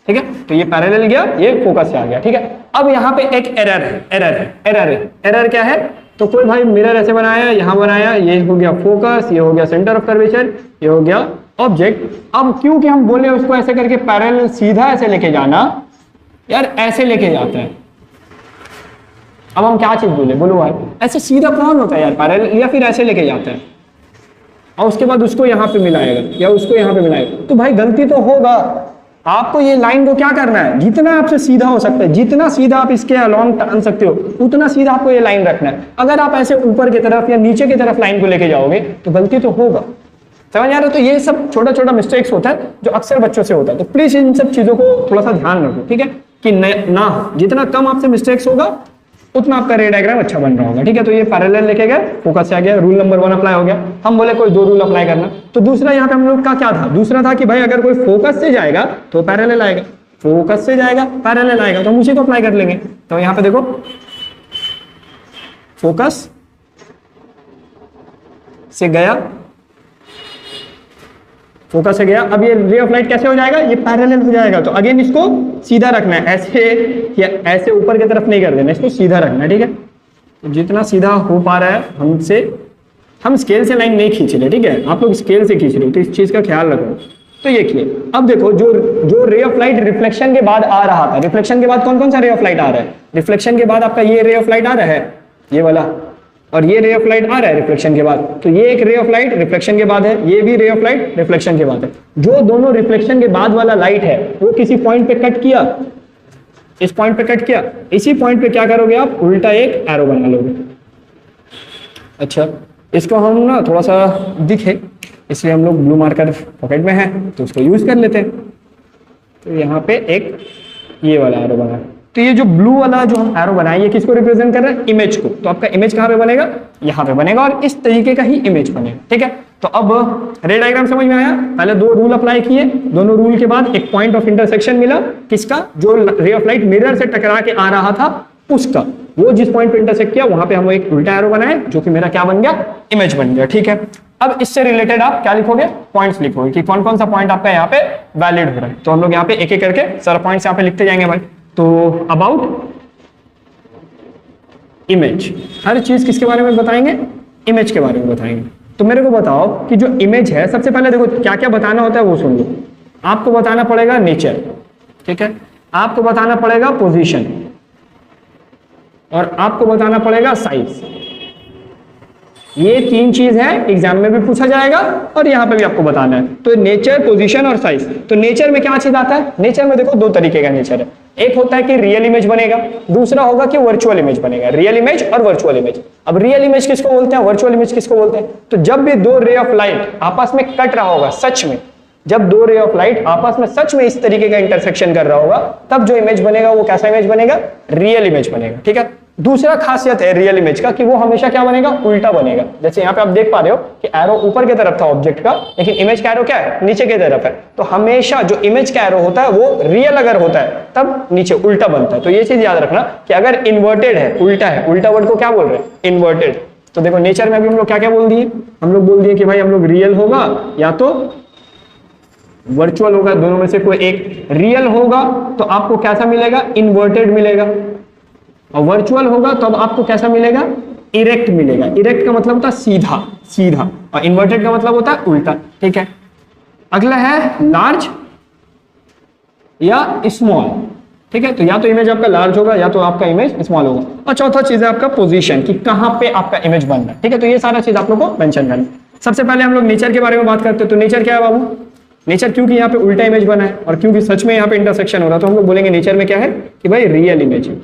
ठीक है, तो ये पैरेलल गया, ये फोकस से आ गया। ठीक है, अब यहाँ पे एक एरर है। एरर क्या है, तो कोई भाई मिरर ऐसे बनाया, यहां बनाया, ये हो गया फोकस, ये हो गया सेंटर ऑफ कर्वेचर, ये हो गया ऑब्जेक्ट। अब क्योंकि हम बोले उसको ऐसे करके पैरेलल सीधा ऐसे लेके जाना, यार ऐसे लेके जाते हैं। अब हम क्या चीज बोले, बोलो भाई ऐसे सीधा कौन होता है यार, पैरेलल, या फिर ऐसे लेके जाते हैं और उसके बाद उसको यहाँ पे मिलाएगा या उसको यहाँ पे मिलाएगा। तो भाई गलती तो होगा। आपको ये लाइन को क्या करना है, जितना आपसे सीधा हो सकता है, जितना सीधा आप इसके अलॉन्ग टान सकते हो उतना सीधा आपको ये लाइन रखना है। अगर आप ऐसे ऊपर की तरफ या नीचे की तरफ लाइन को लेके जाओगे तो गलती तो होगा। समझ आ रहा है? तो ये सब छोटा छोटा मिस्टेक्स होता है जो अक्सर बच्चों से होता है। तो प्लीज इन सब चीजों को थोड़ा सा ध्यान रखो, ठीक है, कि ना हो, जितना कम आपसे मिस्टेक्स होगा उतना आपका रे डायग्राम अच्छा बन रहा होगा। ठीक है, तो ये पैरेलल लेके गए, फोकस से आ गया, रूल नंबर 1 अप्लाई हो गया। हम बोले कोई 2 रूल अप्लाई करना, तो दूसरा यहाँ पे हम लोग का क्या था, दूसरा था कि भाई अगर कोई फोकस से जाएगा तो पैरेलल आएगा, फोकस से जाएगा पैरेलल आएगा, तो हम उसी को अप्लाई कर लेंगे। तो यहाँ पे देखो फोकस से गया, फोकस से गया, अब ये रे ऑफ लाइट कैसे हो जाएगा, ये पैरेलल हो जाएगा। तो अगेन इसको सीधा रखना है, ऐसे या ऐसे ऊपर की तरफ नहीं कर देना, इसको सीधा रखना है। ठीक है, तो जितना सीधा हो पा रहा है हमसे, हम स्केल से लाइन नहीं खींच रहे, ठीक है, आप लोग स्केल से खींच रहे हो, तो इस चीज का ख्याल रखो। तो ये किए, अब देखो जो रे ऑफ लाइट रिफ्लेक्शन के बाद आ रहा था, रिफ्लेक्शन के बाद कौन कौन सा रे ऑफ लाइट आ रहा है, रिफ्लेक्शन के बाद आपका ये रे ऑफ लाइट आ रहा है, ये वाला, और ये रे ऑफ लाइट आ रहा है रिफ्लेक्शन के बाद, तो ये एक रे ऑफ लाइट रिफ्लेक्शन के बाद है, ये भी रे ऑफ लाइट रिफ्लेक्शन के बाद है। जो दोनों रिफ्लेक्शन के बाद वाला लाइट है वो किसी पॉइंट पे कट किया, इस पॉइंट पे कट किया, इसी पॉइंट पे क्या करोगे आप, उल्टा एक एरो बना लोगे। अच्छा, इसको हम ना थोड़ा सा दिखे इसलिए हम लोग ब्लू मार्कर पॉकेट में है तो उसको यूज कर लेते हैं। तो यहाँ पे एक ये वाला एरो बना, तो ये जो ब्लू वाला जो हम एरो बनाए ये किसको रिप्रेजेंट कर रहा है, इमेज को। तो आपका इमेज कहाँ पे बनेगा, यहाँ पे बनेगा, और इस तरीके का ही इमेज बनेगा। ठीक है, तो अब रे डायग्राम समझ में आया, पहले 2 रूल अप्लाई किए, दोनों रूल के बाद एक पॉइंट ऑफ इंटरसेक्शन मिला, किसका, जो रे ऑफ लाइट मिरर से टकरा के आ रहा था उसका, वो जिस पॉइंट पे इंटरसेक्ट किया वहां पे हम एक उल्टा एरो बनाए जो कि मेरा क्या बन गया, इमेज बन गया। ठीक है, अब इससे रिलेटेड आप क्या लिखोगे, पॉइंट्स लिखोगे कि कौन कौन सा पॉइंट आपका यहाँ पे वैलिड हो रहा है। तो हम लोग यहाँ पे एक एक करके सारा पॉइंट्स यहाँ पे लिखते जाएंगे भाई। तो अबाउट इमेज, हर चीज किसके बारे में बताएंगे, इमेज के बारे में बताएंगे। तो मेरे को बताओ कि जो इमेज है, सबसे पहले देखो क्या क्या बताना होता है वो सुन लो। आपको बताना पड़ेगा नेचर, ठीक है, आपको बताना पड़ेगा पोजीशन, और आपको बताना पड़ेगा साइज। ये 3 चीज है, एग्जाम में भी पूछा जाएगा और यहाँ पे भी आपको बताना है। तो नेचर, पोजीशन और साइज। तो नेचर में क्या चीज आता है, नेचर में देखो 2 तरीके का नेचर है, एक होता है कि रियल इमेज बनेगा, दूसरा होगा कि वर्चुअल इमेज बनेगा, रियल इमेज और वर्चुअल इमेज। अब रियल इमेज किसको बोलते हैं, वर्चुअल इमेज किसको बोलते हैं, तो जब भी 2 रे ऑफ लाइट आपस में कट रहा होगा, सच में जब 2 रे ऑफ लाइट आपस में सच में इस तरीके का इंटरसेक्शन कर रहा होगा, तब जो इमेज बनेगा वो कैसा इमेज बनेगा, रियल इमेज बनेगा। ठीक है, दूसरा खासियत है रियल इमेज का कि वो हमेशा क्या बनेगा, उल्टा बनेगा। जैसे यहाँ पे आप देख पा रहे हो कि एरो ऊपर की तरफ था ऑब्जेक्ट का, लेकिन इमेज का एरो क्या है, नीचे की तरफ है। तो हमेशा जो इमेज का एरो होता है वो रियल अगर होता है तब नीचे उल्टा बनता है। तो ये चीज याद रखना कि अगर इन्वर्टेड है, उल्टा है, उल्टा वर्ड को क्या बोल रहे हैं, इन्वर्टेड। तो देखो नेचर में भी हम लोग क्या क्या बोल दिए, हम लोग बोल दिए कि भाई हम लोग रियल होगा या तो वर्चुअल होगा, दोनों में से कोई एक। रियल होगा तो आपको कैसा मिलेगा, इन्वर्टेड मिलेगा, और वर्चुअल होगा तो अब आपको कैसा मिलेगा, इरेक्ट मिलेगा। इरेक्ट का मतलब होता है सीधा सीधा, और इन्वर्टेड का मतलब होता है उल्टा। ठीक है, अगला है लार्ज या स्मॉल। ठीक है, तो या तो इमेज आपका लार्ज होगा या तो आपका इमेज स्मॉल होगा। और चौथा चीज है आपका पोजीशन, कि कहां पे आपका इमेज बन रहा है। ठीक है, तो ये सारा चीज आप लोग को मेंशन करना। सबसे पहले हम लोग नेचर के बारे में बात करते हैं। तो नेचर क्या है बाबू, नेचर क्योंकि यहाँ पे उल्टा इमेज बना है और क्योंकि सच में यहाँ पे इंटरसेक्शन हो रहा है, तो हम लोग बोलेंगे नेचर में क्या है कि भाई रियल इमेज है।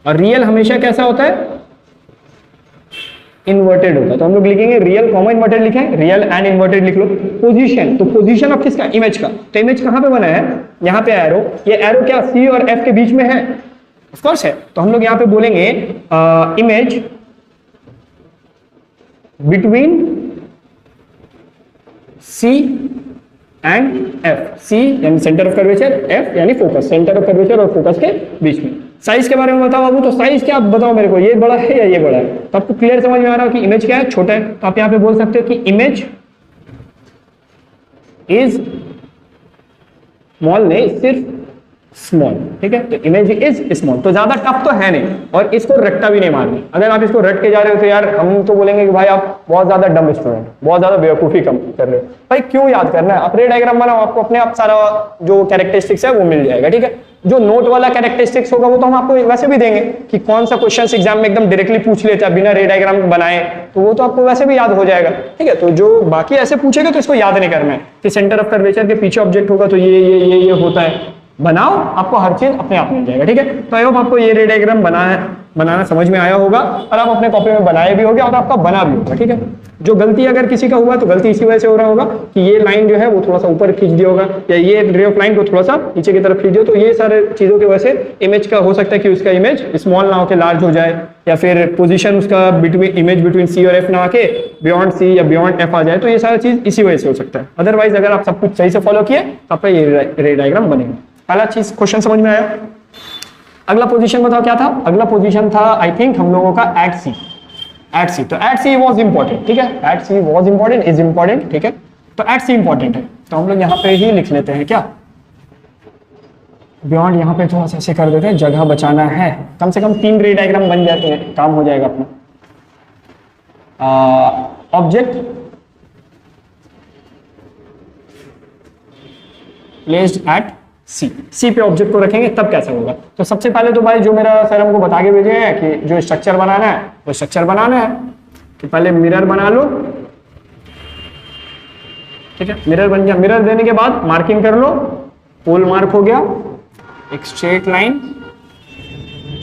और रियल हमेशा कैसा होता है, इन्वर्टेड होता है। तो हम लोग लिखेंगे रियल कॉमा इन्वर्टेड लिखें, रियल एंड इन्वर्टेड लिख लो। पोजीशन, तो पोजीशन ऑफ किसका, इमेज का। तो इमेज कहां पे बना है, यहाँ पे एरो, ये एरो क्या सी और एफ के बीच में है, ऑफ कोर्स है। तो हम लोग यहाँ पे बोलेंगे image between C and F. C यानी सेंटर ऑफ कर्वेचर, एफ यानी फोकस, सेंटर ऑफ कर्वेचर और फोकस के बीच में। साइज के बारे में बताओ बाबू, तो साइज क्या, आप बताओ मेरे को, ये बड़ा है या ये बड़ा है। तो आपको क्लियर समझ में आ रहा है कि इमेज क्या है, छोटा है। तो आप यहाँ पे बोल सकते हो कि इमेज इज स्मॉल, नहीं सिर्फ स्मॉल। ठीक है, तो इमेज इज स्मॉल। तो ज्यादा टफ तो है नहीं, और इसको रट्टा भी नहीं मारना। अगर आप इसको रट के जा रहे हो तो यार हम तो बोलेंगे कि भाई आप बहुत ज्यादा डम स्टूडेंट, बहुत ज्यादा बेवकूफी कम कर रहे हो। भाई क्यों याद करना है, आप रे डायग्राम बनाओ, आपको अपने आप सारा जो कैरेक्टरिस्टिक्स है वो मिल जाएगा। ठीक है, जो नोट वाला कैरेक्टरिस्टिक्स होगा वो तो हम आपको वैसे भी देंगे कि कौन सा क्वेश्चन एग्जाम में एकदम डायरेक्टली पूछ लेता है बिना रे डायग्राम बनाए, तो वो तो आपको वैसे भी याद हो जाएगा। ठीक है, तो जो बाकी ऐसे पूछेगा तो इसको याद नहीं करना है कि सेंटर ऑफ कर्वेचर के पीछे ऑब्जेक्ट होगा तो ये होता है। बनाओ, आपको हर चीज अपने आप मिल जाएगा। ठीक है, तो आई होप आपको ये रे डायग्राम बना है बनाना समझ में आया होगा और आप अपने कॉपी में बनाए भी होगे और आपका बना भी होगा। ठीक है, जो गलती अगर किसी का हुआ तो गलती इसी वजह से हो रहा होगा कि ये लाइन जो है वो थोड़ा सा ऊपर खींच दिया होगा या ये रे ऑफ लाइन को थोड़ा सा नीचे की तरफ खींच दिया, तो ये सारे चीजों की वजह से इमेज का हो सकता है कि उसका इमेज स्मॉल ना होकर लार्ज हो जाए, या फिर पोजीशन उसका बिटवीन इमेज बिटवीन सी और एफ ना आके बियॉन्ड सी या बियॉन्ड एफ आ जाए, तो ये सारा चीज इसी वजह से हो सकता है। अदरवाइज अगर आप सब कुछ सही से फॉलो किए तो आपका ये रे डायग्राम बनेगा। पहला चीज क्वेश्चन समझ में आया। अगला पोजीशन बताओ क्या था? अगला पोजीशन था आई थिंक हम लोगों का एट सी। एट सी, तो एट सी वॉज इंपॉर्टेंट। ठीक है, at C was important, is important. ठीक है, तो एट सी इंपॉर्टेंट है तो हम लोग यहाँ पे ही लिख लेते हैं क्या, बियॉन्ड यहाँ पे थोड़ा सा ऐसे कर देते हैं, जगह बचाना है। कम से कम 3 रे डायग्राम बन जाते हैं, काम हो जाएगा अपना। ऑब्जेक्ट प्लेस्ड एट सी, सी पे ऑब्जेक्ट को रखेंगे तब कैसे होगा। तो सबसे पहले तो भाई जो मेरा सर हमको बता के भेजे हैं कि जो स्ट्रक्चर बनाना है वो स्ट्रक्चर बनाना है कि पहले मिरर बना लो। ठीक है, मिरर बन गया, मिरर देने के बाद मार्किंग कर लो, पोल मार्क हो गया, एक स्ट्रेट लाइन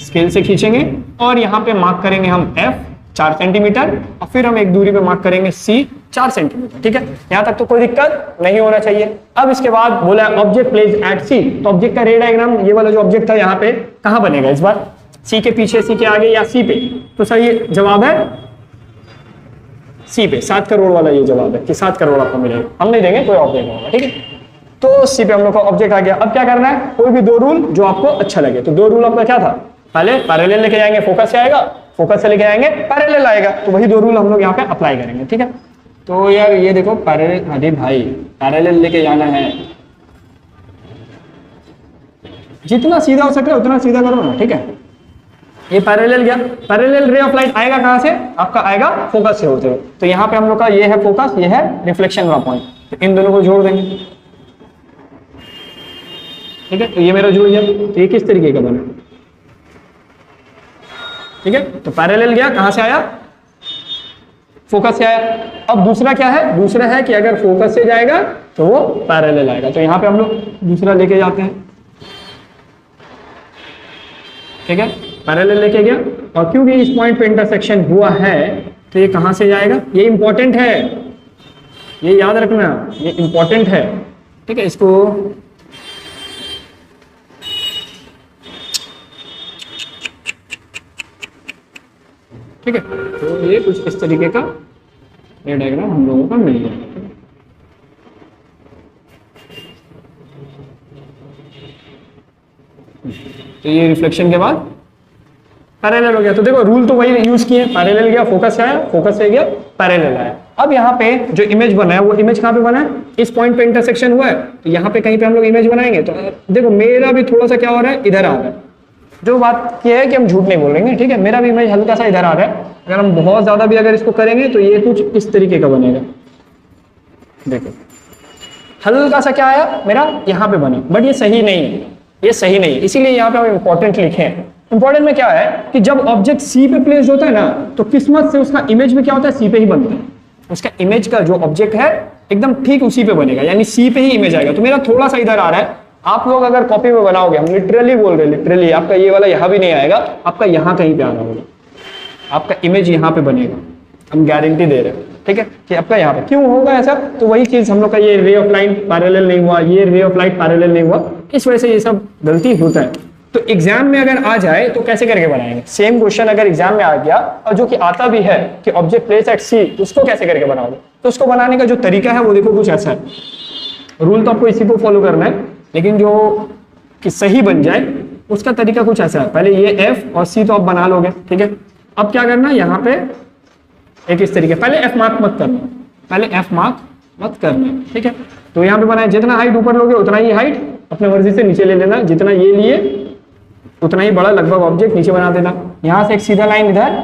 स्केल से खींचेंगे और यहाँ पे मार्क करेंगे हम एफ 4 सेंटीमीटर और फिर हम एक दूरी पे मार्क करेंगे सी 4 सेंटीमीटर। ठीक है, यहां तक तो कोई दिक्कत नहीं होना चाहिए। अब इसके बाद बोला ऑब्जेक्ट प्लेस एट सी, तो ऑब्जेक्ट का रे डायग्राम ये वाला जो ऑब्जेक्ट था यहाँ पे कहां बनेगा इस बार, सी के पीछे, सी के आगे या सी पे? तो सही जवाब है सी पे। 7 करोड़ वाला ये जवाब है कि 7 करोड़ आपको मिलेगा, हम नहीं देंगे, कोई और देगा होगा। ठीक है, तो सी पे हम लोग का ऑब्जेक्ट आ गया। अब क्या करना है, कोई भी 2 रूल जो आपको अच्छा लगे। तो 2 रूल आपका क्या था, पहले पैरेलल लेके जाएंगे फोकस से आएगा, फोकस से लेके आएंगे पैरेलल आएगा, तो वही 2 रूल हम लोग यहाँ पे अप्लाई करेंगे। ठीक है, तो यार ये देखो पैरेलल, अरे भाई पैरेलल लेके जाना है, जितना सीधा हो सके उतना सीधा करो ना। ठीक है, ये पैरेलल गया, पैरेलल रे ऑफ लाइट आएगा कहां से, आपका आएगा फोकस से होते हुए। तो यहाँ पे हम लोग का ये है फोकस, ये है रिफ्लेक्शन वाला पॉइंट, तो इन दोनों को जोड़ देंगे। ठीक है, तो ये मेरा जुड़ गया। तो ये किस तरीके का बना, ठीक है, तो पैरेलल गया, कहां से आया, फोकस से आया। अब दूसरा क्या है, दूसरा है कि अगर फोकस से जाएगा तो वो पैरेलल आएगा, तो यहां पे हम लोग दूसरा लेके जाते हैं। ठीक है, पैरेलल लेके गया और क्योंकि इस पॉइंट पे इंटरसेक्शन हुआ है तो ये कहां से जाएगा, ये इंपॉर्टेंट है, ये याद रखना, ये इंपॉर्टेंट है। ठीक है, इसको ठीक है, तो ये कुछ इस तरीके का ये डायग्राम हम लोगों का मिल गया। तो ये रिफ्लेक्शन के बाद पैरेलल हो गया। तो देखो रूल तो वही यूज किए, पैरेलल गया, फोकस से आया, फोकस से गया, पैरेलल आया। अब यहाँ पे जो इमेज बना है वो इमेज कहाँ पे बना है, इस पॉइंट पे इंटरसेक्शन हुआ है, तो यहाँ पे कहीं पे हम लोग इमेज बनाएंगे। तो देखो मेरा भी थोड़ा सा क्या हो रहा है, इधर आ रहा है। जो बात ये है कि हम झूठ नहीं बोलेंगे, ठीक है, मेरा भी इमेज हल्का सा इधर आ रहा है। अगर हम बहुत ज्यादा भी अगर इसको करेंगे तो ये कुछ इस तरीके का बनेगा। देखो हल्का सा क्या आया मेरा यहाँ पे बना, बट ये सही नहीं है, ये सही नहीं है, इसीलिए यहाँ पे हम इंपॉर्टेंट लिखे हैं। इंपॉर्टेंट में क्या है कि जब ऑब्जेक्ट सी पे प्लेस्ड होता है ना, तो किस्मत से उसका इमेज भी क्या होता है, सी पे ही बनता है। उसका इमेज का जो ऑब्जेक्ट है एकदम ठीक उसी पे बनेगा, यानी सी पे ही इमेज आएगा। तो मेरा थोड़ा सा इधर आ रहा है, आप लोग अगर कॉपी में बनाओगे, हम लिटरली बोल रहे हैं, लिटरली आपका ये वाला यहाँ भी नहीं आएगा, आपका यहाँ कहीं पे आना होगा, आपका इमेज यहाँ पे बनेगा, हम गारंटी दे रहे हैं। ठीक है, कि आपका यहाँ पे क्यों होगा ऐसा, तो वही चीज हम लोग का ये रे ऑफ लाइट पैरेलल नहीं हुआ, ये रे ऑफ लाइट पैरेलल नहीं हुआ, इस वजह से ये सब गलती होता है। तो एग्जाम में अगर आ जाए तो कैसे करके बनाएंगे, सेम क्वेश्चन अगर एग्जाम में आ गया और जो कि आता भी है कि ऑब्जेक्ट प्लेस एट सी, उसको कैसे करके बनाओगे, तो उसको बनाने का जो तरीका है वो देखो कुछ ऐसा है। रूल तो आपको इसी को फॉलो करना है, लेकिन जो कि सही बन जाए उसका तरीका कुछ ऐसा है। पहले ये एफ और सी तो आप बना लोगे, ठीक है। अब क्या करना, यहाँ पे एक इस तरीके, पहले एफ मार्क मत करना, पहले एफ मार्क मत करना, ठीक है। तो यहाँ पे बनाए, जितना हाइट ऊपर लोगे उतना ही हाइट अपने मर्जी से नीचे ले लेना, जितना ये लिए उतना ही बड़ा लगभग ऑब्जेक्ट नीचे बना देना। यहां से एक सीधा लाइन इधर,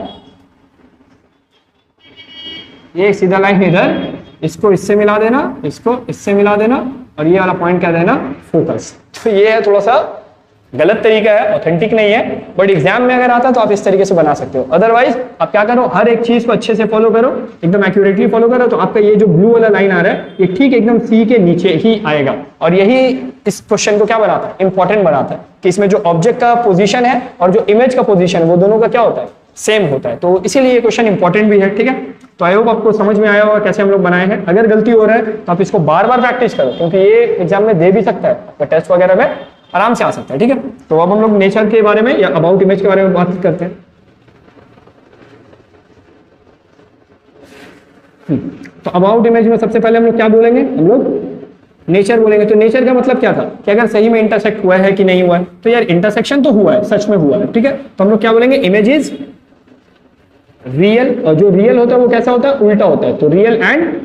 ये एक सीधा लाइन इधर, इसको इससे मिला देना, इसको इससे मिला देना, और ये वाला पॉइंट क्या देना, फोकस। तो ये है थोड़ा सा गलत तरीका है, ऑथेंटिक नहीं है, बट एग्जाम में अगर आता तो आप इस तरीके से बना सकते हो। अदरवाइज आप क्या करो, हर एक चीज को अच्छे से फॉलो करो, एकदम एक्यूरेटली फॉलो करो, तो आपका ये जो ब्लू वाला लाइन आ रहा है ये ठीक एकदम सी के नीचे ही आएगा, और यही इस क्वेश्चन को क्या बनाता है, इंपॉर्टेंट बनाता है कि इसमें जो ऑब्जेक्ट का पोजीशन है और जो इमेज का पोजीशन है वो दोनों का क्या होता है, सेम होता है। तो इसीलिए ये क्वेश्चन इंपॉर्टेंट भी है, ठीक है। तो आई होप आपको समझ में आया होगा कैसे हम लोग बनाए हैं। अगर गलती हो रहा है तो आप इसको बार बार प्रैक्टिस करो, क्योंकि ये एग्जाम में दे भी सकता है, आपका टेस्ट वगैरह में आराम से आ सकता है, ठीक है। तो अब हम लोग नेचर के बारे में या अबाउट इमेज के बारे में बात करते हैं। तो अबाउट इमेज में सबसे पहले हम लोग क्या बोलेंगे, हम लोग नेचर बोलेंगे। तो नेचर का मतलब क्या था कि अगर सही में इंटरसेक्ट हुआ है कि नहीं हुआ है। तो यार इंटरसेक्शन तो हुआ है, सच में हुआ है, ठीक है। तो हम लोग क्या बोलेंगे, इमेज इज रियल। और जो रियल होता है वो कैसा होता है, उल्टा होता है। तो real and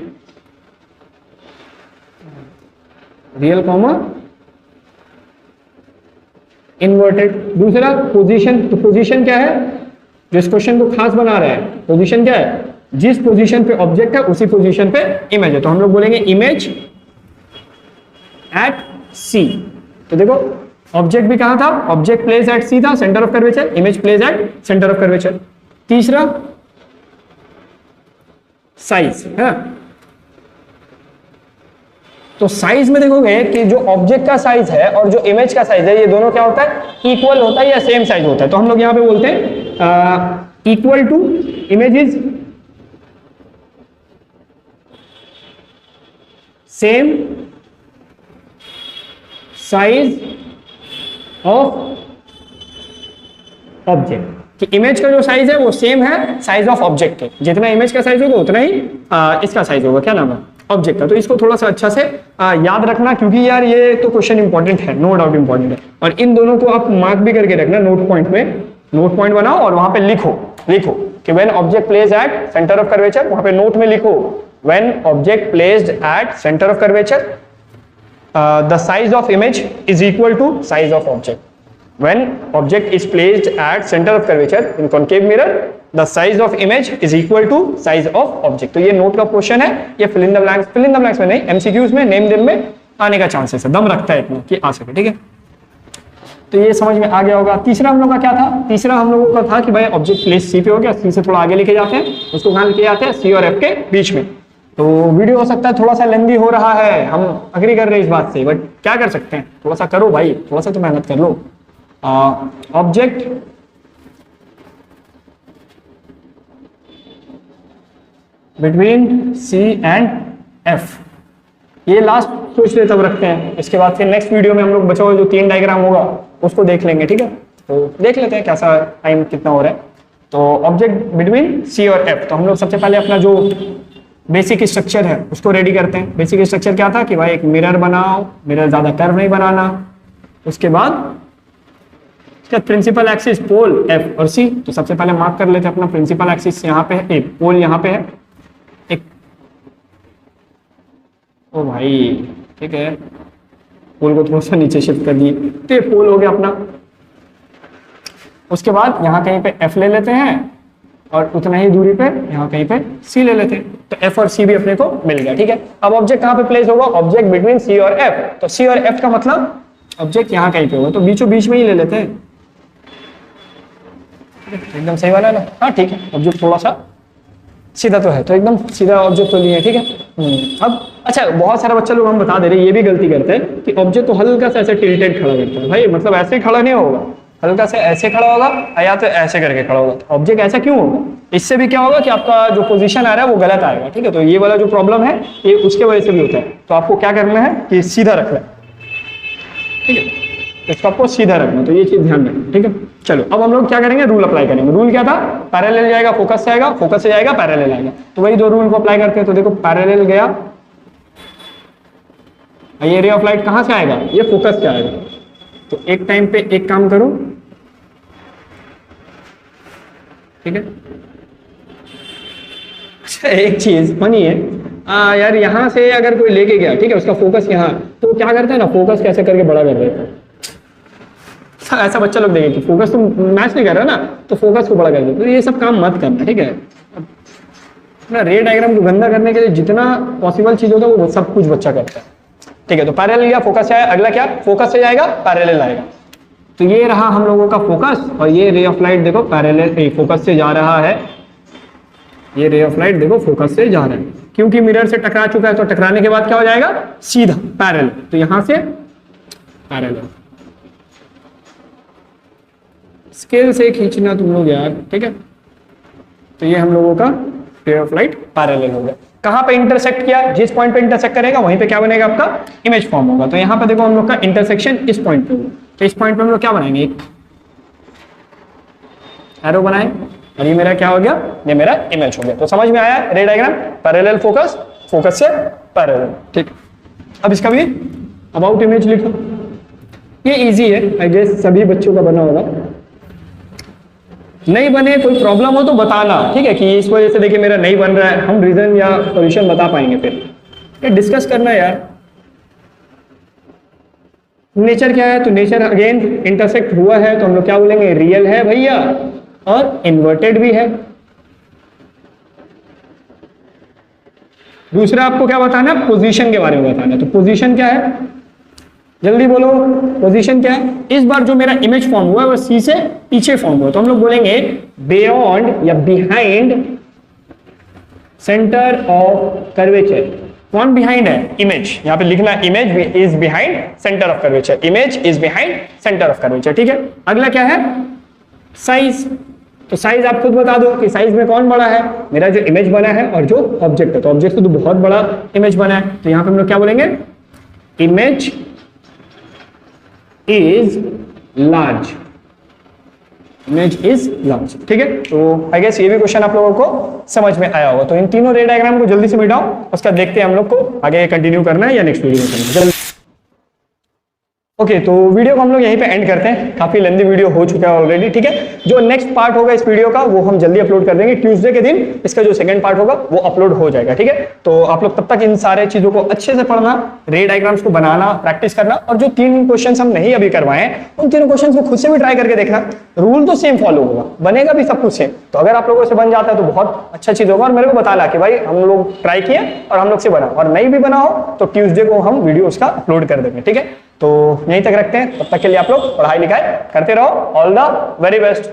real comma inverted. दूसरा पोजीशन। तो पोजीशन क्या है, जो इस क्वेश्चन को खास बना रहा है, पोजीशन क्या है, जिस पोजीशन पे ऑब्जेक्ट है उसी पोजीशन पे इमेज है। तो हम लोग बोलेंगे इमेज एट सी। तो देखो ऑब्जेक्ट भी कहां था, ऑब्जेक्ट प्लेस एट सी था, centre of curvature, image place at centre of curvature. तीसरा साइज है। तो साइज में देखोगे कि जो ऑब्जेक्ट का साइज है और जो इमेज का साइज है ये दोनों क्या होता है, इक्वल होता है या सेम साइज होता है। तो हम लोग यहां पे बोलते हैं equal to image is same size of object. कि इमेज का जो साइज है वो सेम है साइज ऑफ ऑब्जेक्ट के, जितना इमेज का साइज होगा उतना ही इसका साइज होगा, क्या नाम है, ऑब्जेक्ट का। तो इसको थोड़ा सा अच्छा से याद रखना, क्योंकि यार ये तो क्वेश्चन इंपॉर्टेंट है, नो डाउट इंपॉर्टेंट है। और इन दोनों को आप मार्क भी करके रखना नोट पॉइंट में, नोट पॉइंट बनाओ और वहां पे लिखो कि when object place at centre of curvature, वहां पे नोट में लिखो when object placed at centre of curvature the size of image is equal to size of object. When object is placed at center of curvature in concave mirror, the size of image is equal to size of object. तो ये note का question है, ये fill in the blanks में नहीं, MCQs में, name them में आने का चांसेस है, दम रखता है इतना कि आ सके, ठीक है। तो ये समझ में आ गया होगा। तीसरा हम लोग का क्या था, तीसरा हम लोगों का था कि भाई ऑब्जेक्ट प्लेस सी पे हो गया, सी से थोड़ा आगे लेके जाते हैं, उसको कहां लेके जाते हैं, सी और एफ के बीच में। तो वीडियो हो सकता है थोड़ा सा लेंदी हो रहा है, हम अग्री कर रहे हैं इस बात से, बट क्या कर सकते हैं, थोड़ा सा करो भाई, थोड़ा सा तो मेहनत कर लो। Object between C and F, ये लास्ट सोच ले तब रखते हैं, इसके बाद फिर नेक्स्ट वीडियो में हम लोग बचा हुआ जो 3 डायग्राम होगा उसको देख लेंगे, ठीक है। तो देख लेते हैं कैसा टाइम कितना हो रहा है। तो ऑब्जेक्ट बिटवीन सी और एफ, तो हम लोग सबसे पहले अपना जो बेसिक स्ट्रक्चर है उसको रेडी करते हैं। बेसिक स्ट्रक्चर क्या था कि भाई एक मिरर बनाओ, मिरर ज्यादा कर्व नहीं बनाना। उसके बाद प्रिंसिपल एक्सिस पोल एफ और सी, तो सबसे पहले मार्क कर लेते हैं अपना प्रिंसिपल एक्सिस यहाँ पे है, पोल यहाँ पे है एक, ओ भाई ठीक है, पोल को थोड़ा सा नीचे शिफ्ट कर दिए, तो ये पोल हो गया अपना। उसके बाद यहाँ कहीं पे एफ ले लेते हैं और उतना ही दूरी पे यहाँ कहीं पे सी ले लेते हैं, तो एफ और सी भी अपने को मिल गया, ठीक है। अब ऑब्जेक्ट कहाँ पे प्लेस होगा, ऑब्जेक्ट बिटवीन सी और एफ, तो सी और एफ का मतलब ऑब्जेक्ट यहाँ कहीं पे होगा, तो बीचों बीच में ही ले लेते हैं, एकदम सही वाला है ना, हाँ ठीक है। ऑब्जेक्ट थोड़ा सा सीधा तो है, तो एकदम सीधा ऑब्जेक्ट तो लिए, ठीक है। अब अच्छा, बहुत सारे बच्चे लोग हम बता दे रहे हैं, ये भी गलती करते हैं कि ऑब्जेक्ट तो हल्का सा ऐसे टिल्टेड खड़ा करता है। भाई मतलब ऐसे ही खड़ा नहीं होगा, हल्का से ऐसे खड़ा होगा या तो ऐसे करके खड़ा होगा। तो ऑब्जेक्ट ऐसा क्यों होगा, इससे भी क्या होगा कि आपका जो पोजीशन आ रहा है वो गलत आएगा, ठीक है। तो ये वाला जो प्रॉब्लम है ये उसके वजह से भी होता है। तो आपको क्या करना है कि सीधा रखना है, ठीक है, इसको आपको सीधा रखना, तो ये चीज ध्यान रखना, ठीक है। चलो अब हम लोग क्या करेंगे, रूल अप्लाई करेंगे। रूल क्या था, पैरेलल जाएगा फोकस से आएगा, फोकस से जाएगा पैरेलल आएगा, तो वही 2 रूल को अप्लाई करते हैं। तो देखो पैरेलल गया, ये रे ऑफ लाइट कहां से आएगा, ये फोकस से आएगा। तो एक टाइम पे एक काम करो, ठीक है। अच्छा एक चीज फनी है यार, यहां से अगर कोई लेके गया, ठीक है, उसका फोकस यहाँ, तो क्या करते हैं ना, फोकस कैसे करके बड़ा कर देते हैं। ऐसा बच्चा लोग देखे कि फोकस तो मैच नहीं कर रहा ना, तो फोकस को बड़ा कर देते, तो ये सब काम मत करना, ठीक है। अपना रे डायग्राम को गंदा करने के लिए जितना पॉसिबल चीज होता है वो सब कुछ बच्चा करता है, ठीक है। तो पैरेलल गया, फोकस से आया, अगला क्या, फोकस से जाएगा पैरेलल आएगा। तो ये रहा हम लोगों का फोकस, और ये रे ऑफ लाइट देखो पैरेलल फोकस से जा रहा है, ये रे ऑफ लाइट देखो फोकस से जा रहा है, क्योंकि मिरर से टकरा चुका है, तो टकराने के बाद क्या हो जाएगा, सीधा पैरेलल। तो यहां से पैरेलल। स्केल से खींचना तुम लोग यार, ठीक है। तो ये हम लोगों का रे ऑफ लाइट पैरेलल हो गया। कहां पे इंटरसेक्ट किया, जिस पॉइंट पे इंटरसेक्ट करेगा वहीं पे क्या बनेगा आपका इमेज फॉर्म होगा। तो यहां पे देखो हम लोग का इंटरसेक्शन इस पॉइंट पे होगा, तो इस पॉइंट पे हम लोग क्या बनाएंगे, एक एरो बनाए और ये मेरा क्या हो गया, ये मेरा इमेज हो गया। तो समझ में आया रे डायग्राम, पैरेलल फोकस, फोकस से पैरेलल, ठीक। अब इसका भी अबाउट इमेज लिखो, ये इजी है, आई गेस सभी बच्चों का बना होगा। नहीं बने कोई प्रॉब्लम हो तो बताना, ठीक है, कि इस वजह से देखिए मेरा नहीं बन रहा है, हम रीजन या सॉल्यूशन बता पाएंगे फिर, ये डिस्कस करना यार। नेचर क्या है, तो नेचर अगेन इंटरसेक्ट हुआ है तो हम लोग क्या बोलेंगे, रियल है भैया, और इन्वर्टेड भी है। दूसरा आपको क्या बताना, पोजीशन के बारे में बताना। तो पोजीशन क्या है, जल्दी बोलो, पोजीशन क्या है। इस बार जो मेरा इमेज फॉर्म हुआ है वो सी से पीछे फॉर्म हुआ, तो हम लोग बोलेंगे बियॉन्ड या बिहाइंड सेंटर ऑफ कर्वेचर। कौन बिहाइंड है, इमेज, यहां पे लिखना image is behind centre of curvature, image is behind centre of curvature, ठीक है। अगला क्या है, साइज। तो साइज आप खुद बता दो कि साइज में कौन बड़ा है, मेरा जो इमेज बना है और जो ऑब्जेक्ट है। तो ऑब्जेक्ट तो बहुत बड़ा इमेज बना है, तो यहां पे हम लोग क्या बोलेंगे, image is large, image is large, ठीक है। तो आई गेस ये भी क्वेश्चन आप लोगों को समझ में आया होगा। तो इन तीनों रे डायग्राम को जल्दी से मिटाओ, उसका देखते हैं हम लोग को आगे कंटिन्यू करना है या नेक्स्ट वीडियो में करना है। ओके, तो वीडियो को हम लोग यहीं पे एंड करते हैं, काफी लेंथी वीडियो हो चुका है ऑलरेडी, ठीक है। जो नेक्स्ट पार्ट होगा इस वीडियो का वो हम जल्दी अपलोड कर देंगे, ट्यूसडे के दिन इसका जो सेकंड पार्ट होगा वो अपलोड हो जाएगा, ठीक है। तो आप लोग तब तक इन सारे चीजों को अच्छे से पढ़ना, रे डायग्राम्स को बनाना, प्रैक्टिस करना, और जो 3 क्वेश्चन हम नहीं अभी करवाए हैं उन 3 क्वेश्चन को खुद से भी ट्राई करके देखना। रूल तो सेम फॉलो होगा, बनेगा भी सब कुछ सेम। तो अगर आप लोगों से बन जाता है तो बहुत अच्छा चीज होगा, और मेरे को बताना कि भाई हम लोग ट्राई किए और हम लोग से बना, और नहीं भी बना हो तो ट्यूसडे को हम वीडियो उसका अपलोड कर देंगे, ठीक है। तो यहीं तक रखते हैं, तब तक के लिए आप लोग पढ़ाई लिखाई करते रहो। All the very best.